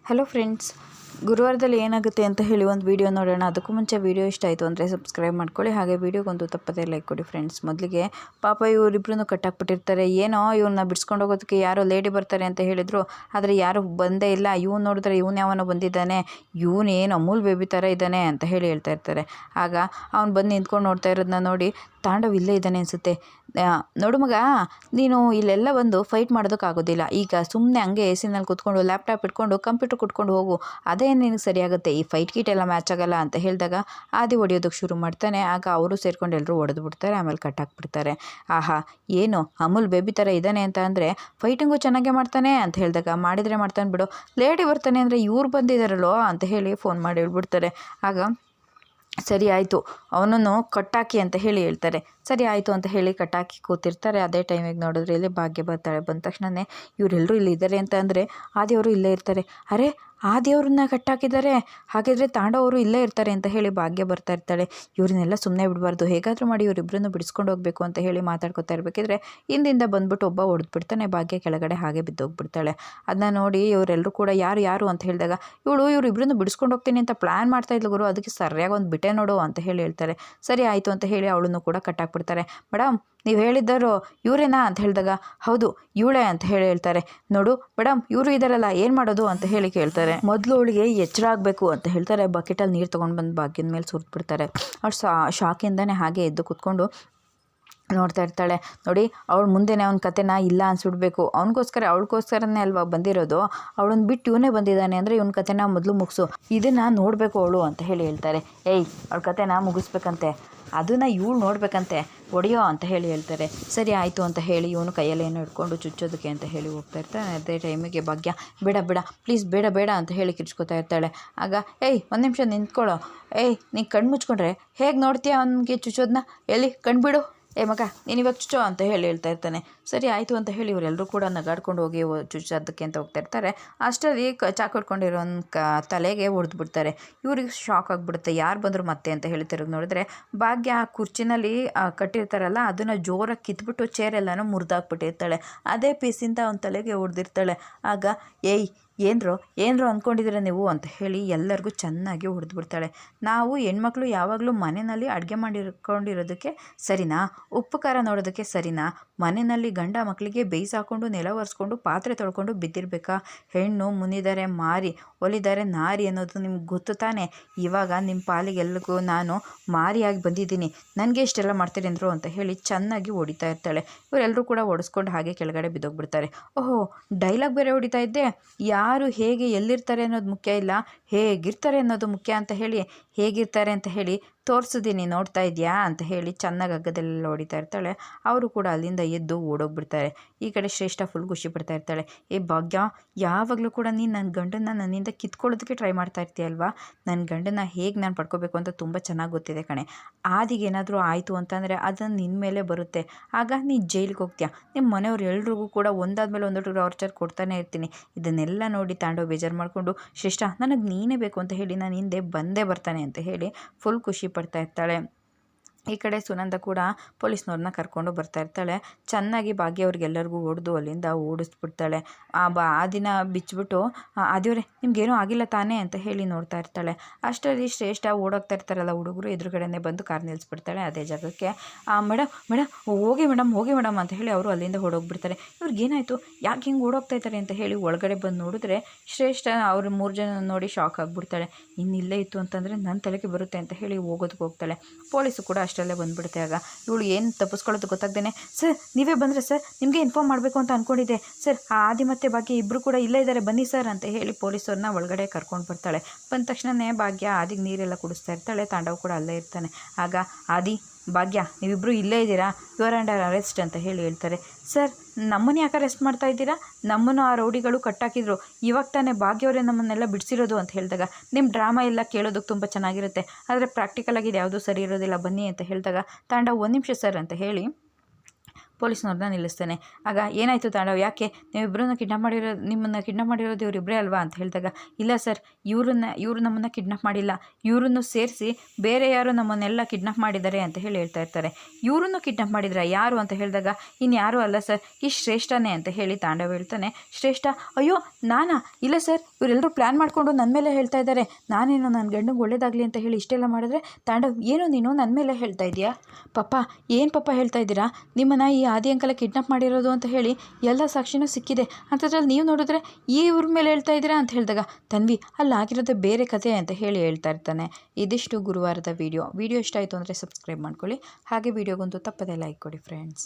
Hello friends, ಗುರುವಾರದಲ್ಲಿ ಏನಾಗುತ್ತೆ ಅಂತ ಹೇಳಿ ಒಂದು ವಿಡಿಯೋ ನೋಡೋಣ. ಅದಕ್ಕೂ ಮುಂಚೆ ವಿಡಿಯೋ ಇಷ್ಟ ಆಯಿತು ಅಂದರೆ ಸಬ್ಸ್ಕ್ರೈಬ್ ಮಾಡ್ಕೊಳ್ಳಿ, ಹಾಗೆ ವಿಡಿಯೋಗೊಂದು ತಪ್ಪದೇ ಲೈಕ್ ಕೊಡಿ ಫ್ರೆಂಡ್ಸ್. ಮೊದಲಿಗೆ ಪಾಪ ಇವರಿಬ್ಬರೂ ಕಟ್ಟಾಕ್ಬಿಟ್ಟಿರ್ತಾರೆ. ಏನೋ ಇವ್ರನ್ನ ಬಿಡಿಸ್ಕೊಂಡು ಹೋಗೋದಕ್ಕೆ ಯಾರೋ ಲೇಡಿ ಬರ್ತಾರೆ ಅಂತ ಹೇಳಿದರು, ಆದರೆ ಯಾರೂ ಬಂದೇ ಇಲ್ಲ. ಇವ್ನು ನೋಡಿದ್ರೆ ಇವನು ಯಾವನೋ ಬಂದಿದ್ದಾನೆ, ಇವನೇನು ಅಮೂಲ್ ಬೇಬಿ ಥರ ಇದ್ದಾನೆ ಅಂತ ಹೇಳಿ ಹೇಳ್ತಾ ಇರ್ತಾರೆ. ಆಗ ಅವ್ನು ಬಂದು ನಿಂತ್ಕೊಂಡು ನೋಡ್ತಾ ಇರೋದನ್ನ ನೋಡಿ ತಾಂಡವ್ ಇಲ್ಲೇ ಇದ್ದಾನೆ ಅನಿಸುತ್ತೆ. ನೋಡು ಮಗ, ನೀನು ಇಲ್ಲೆಲ್ಲ ಬಂದು ಫೈಟ್ ಮಾಡೋದಕ್ಕಾಗೋದಿಲ್ಲ. ಈಗ ಸುಮ್ಮನೆ ಹಂಗೆ ಎಸಿನಲ್ಲಿ ಕೂತ್ಕೊಂಡು ಲ್ಯಾಪ್ಟಾಪ್ ಇಟ್ಕೊಂಡು ಕಂಪ್ಯೂಟರ್ ಕುಟ್ಕೊಂಡು ಹೋಗು, ಅದೇ ನಿನಗೆ ಸರಿಯಾಗುತ್ತೆ. ಈ ಫೈಟ್ ಗೀಟ್ ಎಲ್ಲ ಮ್ಯಾಚ್ ಆಗಲ್ಲ ಅಂತ ಹೇಳಿದಾಗ ಆದಿ ಹೊಡೆಯೋದಕ್ಕೆ ಶುರು ಮಾಡ್ತಾನೆ. ಆಗ ಅವರು ಸೇರ್ಕೊಂಡು ಎಲ್ಲರೂ ಹೊಡೆದು ಬಿಡ್ತಾರೆ, ಆಮೇಲೆ ಕಟ್ಟಾಕ್ಬಿಡ್ತಾರೆ. ಆಹಾ, ಏನು ಅಮೂಲ್ ಬೇಬಿ ಥರ ಇದ್ದಾನೆ ಅಂತ ಅಂದರೆ ಫೈಟಿಂಗು ಚೆನ್ನಾಗೇ ಮಾಡ್ತಾನೆ ಅಂತ ಹೇಳಿದಾಗ ಮಾಡಿದರೆ ಮಾಡ್ತಾನೆ ಬಿಡು, ಲೇಡಿ ಬರ್ತಾನೆ ಅಂದರೆ ಇವ್ರು ಬಂದಿದ್ದಾರಲ್ಲೋ ಅಂತ ಹೇಳಿ ಫೋನ್ ಮಾಡಿ ಹೇಳ್ಬಿಡ್ತಾರೆ. ಆಗ ಸರಿ ಆಯಿತು, ಅವನನ್ನು ಕಟ್ಟಾಕಿ ಅಂತ ಹೇಳಿ ಹೇಳ್ತಾರೆ. ಸರಿ ಆಯಿತು ಅಂತ ಹೇಳಿ ಕಟ್ಟಾಕಿ ಕೂತಿರ್ತಾರೆ. ಅದೇ ಟೈಮಿಗೆ ನೋಡಿದ್ರೆ ಇಲ್ಲಿ ಭಾಗ್ಯ ಬರ್ತಾಳೆ. ಬಂದ ತಕ್ಷಣವೇ ಇವರೆಲ್ಲರೂ ಇಲ್ಲಿ ಇದ್ದಾರೆ ಅಂತ ಅಂದರೆ ಆದಿಯವರು ಇಲ್ಲೇ ಇರ್ತಾರೆ. ಅರೆ, ಆದಿಯವ್ರನ್ನ ಕಟ್ಟಾಕಿದ್ದಾರೆ, ಹಾಗಿದ್ರೆ ತಾಂಡವರು ಇಲ್ಲೇ ಇರ್ತಾರೆ ಅಂತ ಹೇಳಿ ಭಾಗ್ಯ ಬರ್ತಾ ಇರ್ತಾಳೆ. ಇವ್ರನ್ನೆಲ್ಲ ಸುಮ್ಮನೆ ಬಿಡಬಾರ್ದು, ಹೇಗಾದರೂ ಮಾಡಿ ಇವರಿಬ್ಬರನ್ನು ಬಿಡಿಸ್ಕೊಂಡು ಹೋಗಬೇಕು ಅಂತ ಹೇಳಿ ಮಾತಾಡ್ಕೊತಾ ಇರಬೇಕಿದ್ರೆ ಹಿಂದಿಂದ ಬಂದ್ಬಿಟ್ಟು ಒಬ್ಬ ಹೊಡೆದ್ಬಿಡ್ತಾನೆ. ಭಾಗ್ಯ ಕೆಳಗಡೆ ಹಾಗೆ ಬಿದ್ದೋಗ್ಬಿಡ್ತಾಳೆ. ಅದನ್ನ ನೋಡಿ ಇವರೆಲ್ಲರೂ ಕೂಡ ಯಾರು ಅಂತ ಹೇಳಿದಾಗ ಇವರಿಬ್ಬರನ್ನು ಬಿಡಿಸ್ಕೊಂಡು ಹೋಗ್ತೀನಿ ಅಂತ ಪ್ಲ್ಯಾನ್ ಮಾಡ್ತಾ ಇದ್ಲು ಗುರು, ಅದಕ್ಕೆ ಸರಿಯಾಗಿ ಒಂದು ಬಿಟ್ಟೆ ನೋಡು ಅಂತ ಹೇಳಿ ಹೇಳ್ತಾರೆ. ಸರಿ ಆಯಿತು ಅಂತ ಹೇಳಿ ಅವಳನ್ನು ಕೂಡ ಕಟ್ಟಾಕ್ಬಿಡ್ತಾರೆ. ಮೇಡಮ್, ನೀವು ಹೇಳಿದ್ದರು ಇವರೇನಾ ಅಂತ ಹೇಳಿದಾಗ ಹೌದು ಇವಳೇ ಅಂತ ಹೇಳಿ ಹೇಳ್ತಾರೆ. ನೋಡು ಮೇಡಮ್, ಇವರು ಇದ್ದಾರಲ್ಲ, ಏನು ಮಾಡೋದು ಅಂತ ಹೇಳಿ ಕೇಳ್ತಾರೆ. ಮೊದಲು ಅವಳಿಗೆ ಎಚ್ಚರ ಆಗಬೇಕು ಅಂತ ಹೇಳ್ತಾರೆ. ಬಕೆಟಲ್ಲಿ ನೀರು ತೊಗೊಂಡು ಬಂದು ಭಾಗ್ಯದ ಮೇಲೆ ಸುರಿದ್ಬಿಡ್ತಾರೆ. ಅವಳು ಶಾಕಿಂದನೇ ಹಾಗೆ ಎದ್ದು ಕೂತ್ಕೊಂಡು ನೋಡ್ತಾ ಇರ್ತಾಳೆ. ನೋಡಿ, ಅವಳು ಮುಂದೆನೇ ಅವ್ನ ಕತೆನ ಇಲ್ಲ ಅನ್ಸ್ಬಿಡ್ಬೇಕು. ಅವಳಿಗೋಸ್ಕರನೇ ಅಲ್ವಾ ಬಂದಿರೋದು, ಅವಳನ್ನ ಬಿಟ್ಟು ಇವನೇ ಬಂದಿದ್ದಾನೆ ಅಂದರೆ ಇವನ ಕತೆನ ಮೊದಲು ಮುಗಿಸು, ಇದನ್ನು ನೋಡಬೇಕು ಅವಳು ಅಂತ ಹೇಳಿ ಹೇಳ್ತಾರೆ. ಏಯ್, ಅವಳ ಕತೆನ ಮುಗಿಸ್ಬೇಕಂತೆ, ಅದನ್ನು ಇವಳು ನೋಡಬೇಕಂತೆ, ಹೊಡೆಯೋ ಅಂತ ಹೇಳಿ ಹೇಳ್ತಾರೆ. ಸರಿ ಆಯಿತು ಅಂತ ಹೇಳಿ ಇವನು ಕೈಯಲ್ಲಿ ಏನೋ ಹಿಡ್ಕೊಂಡು ಚುಚ್ಚೋದಕ್ಕೆ ಅಂತ ಹೇಳಿ ಹೋಗ್ತಾ ಇರ್ತಾನೆ. ಅದೇ ಟೈಮಿಗೆ ಭಾಗ್ಯ ಬೇಡ ಪ್ಲೀಸ್ ಬೇಡ ಅಂತ ಹೇಳಿ ಕಿರ್ಚ್ಕೊತಾ ಇರ್ತಾಳೆ. ಆಗ ಏಯ್, ಒಂದು ನಿಮಿಷ ನಿಂತ್ಕೊಳ್ಳೋ, ಏಯ್ ನೀನು ಕಣ್ಣು ಮುಚ್ಕೊಂಡ್ರೆ ಹೇಗೆ ನೋಡ್ತೀಯ ಅವನಿಗೆ ಚುಚ್ಚೋದನ್ನ, ಎಲ್ಲಿ ಕಣ್ಬಿಡು, ಏ ಮಗ ನೀನು ಇವಾಗ ಚುಚ್ಚೋ ಅಂತ ಹೇಳಿ ಹೇಳ್ತಾ ಇರ್ತಾನೆ. ಸರಿ ಆಯಿತು ಅಂತ ಹೇಳಿ ಇವರೆಲ್ಲರೂ ಕೂಡ ನಗಾಡ್ಕೊಂಡು ಹೋಗಿ ಚುಚ್ಚೋದಕ್ಕೆ ಅಂತ ಹೋಗ್ತಾ ಇರ್ತಾರೆ. ಅಷ್ಟರಲ್ಲಿ ಚಾಕು ಹಿಡ್ಕೊಂಡಿರೋ ತಲೆಗೆ ಹೊಡೆದ್ಬಿಡ್ತಾರೆ. ಇವ್ರಿಗೆ ಶಾಕ್ ಆಗಿಬಿಡುತ್ತೆ, ಯಾರು ಬಂದರು ಮತ್ತೆ ಅಂತ ಹೇಳಿ ತಿರುಗಿ ನೋಡಿದ್ರೆ ಭಾಗ್ಯ ಆ ಕುರ್ಚಿನಲ್ಲಿ ಕಟ್ಟಿರ್ತಾರಲ್ಲ ಅದನ್ನು ಜೋರಾಗಿ ಕಿತ್ಬಿಟ್ಟು ಚೇರೆಲ್ಲನೂ ಮುರಿದಾಕ್ಬಿಟ್ಟಿರ್ತಾಳೆ. ಅದೇ ಪೀಸಿಂದ ಅವನ ತಲೆಗೆ ಹೊಡೆದಿರ್ತಾಳೆ. ಆಗ ಏಯ್ ಏನರೋ ಅಂದ್ಕೊಂಡಿದ್ದೀರ ನೀವು ಅಂತ ಹೇಳಿ ಎಲ್ಲರಿಗೂ ಚೆನ್ನಾಗಿ ಹೊಡೆದ್ಬಿಡ್ತಾಳೆ. ನಾವು ಹೆಣ್ಮಕ್ಳು ಯಾವಾಗಲೂ ಮನೆಯಲ್ಲಿ ಅಡುಗೆ ಮಾಡಿಕೊಂಡಿರೋದಕ್ಕೆ ಸರಿನಾ, ಉಪ್ಪು ಖಾರ ನೋಡೋದಕ್ಕೆ ಸರಿನಾ, ಮನೆಯಲ್ಲಿ ಗಂಡ ಮಕ್ಕಳಿಗೆ ಬೇಯಿಸಾಕೊಂಡು ನೆಲ ಒರೆಸ್ಕೊಂಡು ಪಾತ್ರೆ ತೊಳ್ಕೊಂಡು ಬಿದ್ದಿರಬೇಕಾ? ಹೆಣ್ಣು ಮುನಿದರೆ ಮಾರಿ, ಒಲಿದರೆ ನಾರಿ ಅನ್ನೋದು ನಿಮ್ಗೆ ಗೊತ್ತು ತಾನೆ. ಇವಾಗ ನಿಮ್ಮ ಪಾಲಿಗೆಲ್ಲರಿಗೂ ನಾನು ಮಾರಿಯಾಗಿ ಬಂದಿದ್ದೀನಿ, ನನಗೆ ಇಷ್ಟೆಲ್ಲ ಮಾಡ್ತೀರಿ ಅಂದರು ಅಂತ ಹೇಳಿ ಚೆನ್ನಾಗಿ ಹೊಡಿತಾ ಇರ್ತಾಳೆ. ಇವರೆಲ್ಲರೂ ಕೂಡ ಹೊಡೆಸ್ಕೊಂಡು ಹಾಗೆ ಕೆಳಗಡೆ ಬಿದ್ದೋಗ್ಬಿಡ್ತಾರೆ. ಓಹೋ, ಡೈಲಾಗ್ ಬೇರೆ ಹೊಡಿತಾ ಇದ್ದೆ. ಯಾರು ಹೇಗೆ ಎಲ್ಲಿರ್ತಾರೆ ಅನ್ನೋದು ಮುಖ್ಯ ಇಲ್ಲ, ಹೇಗಿರ್ತಾರೆ ಅನ್ನೋದು ಮುಖ್ಯ ಅಂತ ಹೇಳಿ ಹೇಗಿರ್ತಾರೆ ಅಂತ ಹೇಳಿ ತೋರಿಸಿದ್ದೀನಿ, ನೋಡ್ತಾ ಇದೆಯಾ ಅಂತ ಹೇಳಿ ಚೆನ್ನಾಗಿ ಹಗ್ಗದಲ್ಲೆಲ್ಲ ಹೊಡಿತಾ ಇರ್ತಾಳೆ. ಅವರು ಕೂಡ ಅಲ್ಲಿಂದ ಎದ್ದು ಓಡೋಗ್ಬಿಡ್ತಾರೆ. ಈ ಕಡೆ ಶ್ರೇಷ್ಠ ಫುಲ್ ಖುಷಿ ಪಡ್ತಾ ಇರ್ತಾಳೆ. ಏ ಭಾಗ್ಯ, ಯಾವಾಗಲೂ ಕೂಡ ನೀನು ನನ್ನ ಗಂಡನ್ನ ನನ್ನಿಂದ ಕಿತ್ಕೊಳ್ಳೋದಕ್ಕೆ ಟ್ರೈ ಮಾಡ್ತಾ ಇರ್ತೀಯಲ್ವಾ, ನನ್ನ ಗಂಡನ್ನ ಹೇಗೆ ನಾನು ಪಡ್ಕೋಬೇಕು ಅಂತ ತುಂಬ ಚೆನ್ನಾಗಿ ಗೊತ್ತಿದೆ ಕಣೆ. ಆದಿಗೆ ಏನಾದರೂ ಆಯಿತು ಅಂತಂದರೆ ಅದನ್ನು ನಿನ್ನ ಮೇಲೆ ಬರುತ್ತೆ, ಆಗ ನೀನು ಜೈಲಿಗೆ ಹೋಗ್ತೀಯ. ನಿಮ್ಮ ಮನೆಯವ್ರು ಎಲ್ರಿಗೂ ಕೂಡ ಒಂದಾದ್ಮೇಲೆ ಒಂದೊಟ್ಟು ಟಾರ್ಚರ್ ಕೊಡ್ತಾನೆ ಇರ್ತೀನಿ. ಇದನ್ನೆಲ್ಲ ನೋಡಿ ತಾಂಡವ್ ಬೇಜಾರು ಮಾಡಿಕೊಂಡು ಶ್ರೇಷ್ಠ ನನಗೆ ನೀನೇ ಬೇಕು ಅಂತ ಹೇಳಿ ನಾನು ಹಿಂದೆ ಬಂದೇ ಬರ್ತಾನೆ ಅಂತ ಹೇಳಿ ಫುಲ್ ಖುಷಿ ಪಡ್ತಾ ಇರ್ತಾಳೆ. ಈ ಕಡೆ ಸುನಂದ ಕೂಡ ಪೊಲೀಸ್ನವ್ರನ್ನ ಕರ್ಕೊಂಡು ಬರ್ತಾ ಇರ್ತಾಳೆ. ಚೆನ್ನಾಗಿ ಭಾಗ್ಯ ಅವ್ರಿಗೆಲ್ಲರಿಗೂ ಹೊಡೆದು ಅಲ್ಲಿಂದ ಓಡಿಸ್ಬಿಡ್ತಾಳೆ. ಆ ದಿನ ಬಿಚ್ಚಿಬಿಟ್ಟು ಆದಿಯವರೇ ನಿಮ್ಗೇನೂ ಆಗಿಲ್ಲ ತಾನೇ ಅಂತ ಹೇಳಿ ನೋಡ್ತಾ ಇರ್ತಾಳೆ. ಅಷ್ಟರಲ್ಲಿ ಶ್ರೇಷ್ಠ ಓಡೋಗ್ತಾ ಇರ್ತಾರಲ್ಲ ಹುಡುಗರು, ಎದುರುಗಡೆನೇ ಬಂದು ಕಾರ್ ನಿಲ್ಲಿಸ್ಬಿಡ್ತಾಳೆ ಅದೇ ಜಾಗಕ್ಕೆ. ಮೇಡಮ್ ಹೋಗಿ ಮೇಡಮ್ ಅಂತ ಹೇಳಿ ಅವರು ಅಲ್ಲಿಂದ ಓಡೋಗ್ಬಿಡ್ತಾರೆ. ಇವ್ರಿಗೇನಾಯಿತು, ಯಾಕೆ ಹಿಂಗೆ ಓಡೋಗ್ತಾ ಇದ್ದಾರೆ ಅಂತ ಹೇಳಿ ಒಳಗಡೆ ಬಂದು ನೋಡಿದ್ರೆ ಶ್ರೇಷ್ಠ ಅವರು 3 ಜನ ನೋಡಿ ಶಾಕ್ ಆಗಿಬಿಡ್ತಾಳೆ. ಇನ್ನಿಲ್ಲೇ ಇತ್ತು ಅಂತಂದರೆ ನನ್ನ ತಲೆಗೆ ಬರುತ್ತೆ ಅಂತ ಹೇಳಿ ಹೋಗೋದಕ್ಕೆ ಹೋಗ್ತಾಳೆ. ಪೊಲೀಸು ಕೂಡ ಅಷ್ಟರಲ್ಲೇ ಬಂದುಬಿಡುತ್ತೆ. ಆಗ ಇವಳು ಏನು ತಪ್ಪಿಸ್ಕೊಳ್ಳೋದು ಗೊತ್ತಾಗ್ದೇನೆ, ಸರ್ ನೀವೇ ಬಂದರೆ ಸರ್, ನಿಮಗೆ ಇನ್ಫಾರ್ಮ್ ಮಾಡಬೇಕು ಅಂತ ಅಂದ್ಕೊಂಡಿದ್ದೆ ಸರ್, ಆದಿ ಮತ್ತು ಭಾಗ್ಯ ಇಬ್ಬರು ಕೂಡ ಇಲ್ಲೇ ಇದ್ದಾರೆ, ಬನ್ನಿ ಸರ್ ಅಂತ ಹೇಳಿ ಪೊಲೀಸವ್ರನ್ನ ಒಳಗಡೆ ಕರ್ಕೊಂಡು ಬರ್ತಾಳೆ. ಬಂದ ತಕ್ಷಣವೇ ಭಾಗ್ಯ ಆದಿಗೆ ನೀರೆಲ್ಲ ಕುಡಿಸ್ತಾ ಇರ್ತಾಳೆ. ತಾಂಡವ್ ಕೂಡ ಅಲ್ಲೇ ಇರ್ತಾನೆ. ಆಗ ಆದಿ, ಭಾಗ್ಯ ನೀವಿಬ್ಬರು ಇಲ್ಲೇ ಇದ್ದೀರಾ, ಯು ಆರ್ ಅಂಡರ್ ಅರೆಸ್ಟ್ ಅಂತ ಹೇಳಿ ಹೇಳ್ತಾರೆ. ಸರ್ ನಮ್ಮನ್ನು ಯಾಕೆ ಅರೆಸ್ಟ್ ಮಾಡ್ತಾ ಇದ್ದೀರಾ, ನಮ್ಮನ್ನು ಆ ರೌಡಿಗಳು ಕಟ್ಟಾಕಿದ್ರು, ಇವಾಗ ತಾನೇ ಭಾಗ್ಯವರೇ ನಮ್ಮನ್ನೆಲ್ಲ ಬಿಡಿಸಿರೋದು ಅಂತ ಹೇಳಿದಾಗ ನಿಮ್ಮ ಡ್ರಾಮಾ ಎಲ್ಲ ಕೇಳೋದಕ್ಕೆ ತುಂಬ ಚೆನ್ನಾಗಿರುತ್ತೆ, ಆದರೆ ಪ್ರಾಕ್ಟಿಕಲಾಗಿ ಇದು ಯಾವುದೂ ಸರಿ ಇರೋದಿಲ್ಲ ಬನ್ನಿ ಅಂತ ಹೇಳಿದಾಗ ತಾಂಡವ್ 1 ನಿಮಿಷ ಸರ್ ಅಂತ ಹೇಳಿ ಪೊಲೀಸ್ನವ್ರನ್ನ ನಿಲ್ಲಿಸ್ತಾನೆ. ಆಗ ಏನಾಯಿತು ತಾಂಡವ್, ಯಾಕೆ ನಿಮ್ಮಿಬ್ಬರನ್ನ ನಿಮ್ಮನ್ನು ಕಿಡ್ನಾಪ್ ಮಾಡಿರೋದು ಇವರಿಬ್ಬರೇ ಅಲ್ವಾ ಅಂತ ಹೇಳಿದಾಗ, ಇಲ್ಲ ಸರ್, ಇವರು ನಮ್ಮನ್ನು ಕಿಡ್ನಾಪ್ ಮಾಡಿಲ್ಲ, ಇವರನ್ನು ಸೇರಿಸಿ ಬೇರೆ ಯಾರು ನಮ್ಮನ್ನೆಲ್ಲ ಕಿಡ್ನಾಪ್ ಮಾಡಿದ್ದಾರೆ ಅಂತ ಹೇಳ್ತಾ ಇರ್ತಾರೆ. ಇವರನ್ನು ಕಿಡ್ನಾಪ್ ಮಾಡಿದ್ರೆ ಯಾರು ಅಂತ ಹೇಳಿದಾಗ, ಇನ್ಯಾರೂ ಅಲ್ಲ ಸರ್, ಈ ಶ್ರೇಷ್ಠನೇ ಅಂತ ಹೇಳಿ ತಾಂಡವ್ ಹೇಳ್ತಾನೆ. ಶ್ರೇಷ್ಠ, ಅಯ್ಯೋ ನಾನಾ? ಇಲ್ಲ ಸರ್, ಇವರೆಲ್ಲರೂ ಪ್ಲ್ಯಾನ್ ಮಾಡಿಕೊಂಡು ನನ್ನ ಮೇಲೆ ಹೇಳ್ತಾ ಇದ್ದಾರೆ, ನಾನೇನೋ ನನ್ನ ಗಂಡಂಗೆ ಒಳ್ಳೇದಾಗಲಿ ಅಂತ ಹೇಳಿ ಇಷ್ಟೆಲ್ಲ ಮಾಡಿದ್ರೆ, ತಾಂಡವ್ ಏನು ನೀನು ನನ್ನ ಮೇಲೆ ಹೇಳ್ತಾ ಇದೆಯಾ? ಪಪ್ಪ, ಏನು ಪಪ್ಪ ಹೇಳ್ತಾ ಇದ್ದೀರಾ? ನಿಮ್ಮನ್ನು ಈ ಆದಿ ಅಂಕಲ ಕಿಡ್ನಾಪ್ ಮಾಡಿರೋದು ಅಂತ ಹೇಳಿ ಎಲ್ಲ ಸಾಕ್ಷಿನೂ ಸಿಕ್ಕಿದೆ, ಅಂಥದ್ರಲ್ಲಿ ನೀವು ನೋಡಿದ್ರೆ ಇವ್ರ ಮೇಲೆ ಹೇಳ್ತಾ ಇದ್ದೀರಾ ಅಂತ ಹೇಳಿದಾಗ, ತನ್ವಿ ಅಲ್ಲಾಗಿರೋದೇ ಬೇರೆ ಕಥೆ ಅಂತ ಹೇಳಿ ಹೇಳ್ತಾ ಇರ್ತಾನೆ. ಇದಿಷ್ಟು ಗುರುವಾರದ ವಿಡಿಯೋ ಇಷ್ಟ ಆಯಿತು ಅಂದರೆ ಸಬ್ಸ್ಕ್ರೈಬ್ ಮಾಡ್ಕೊಳ್ಳಿ. ಹಾಗೆ ವಿಡಿಯೋಗೊಂದು ತಪ್ಪದೇ ಲೈಕ್ ಕೊಡಿ ಫ್ರೆಂಡ್ಸ್.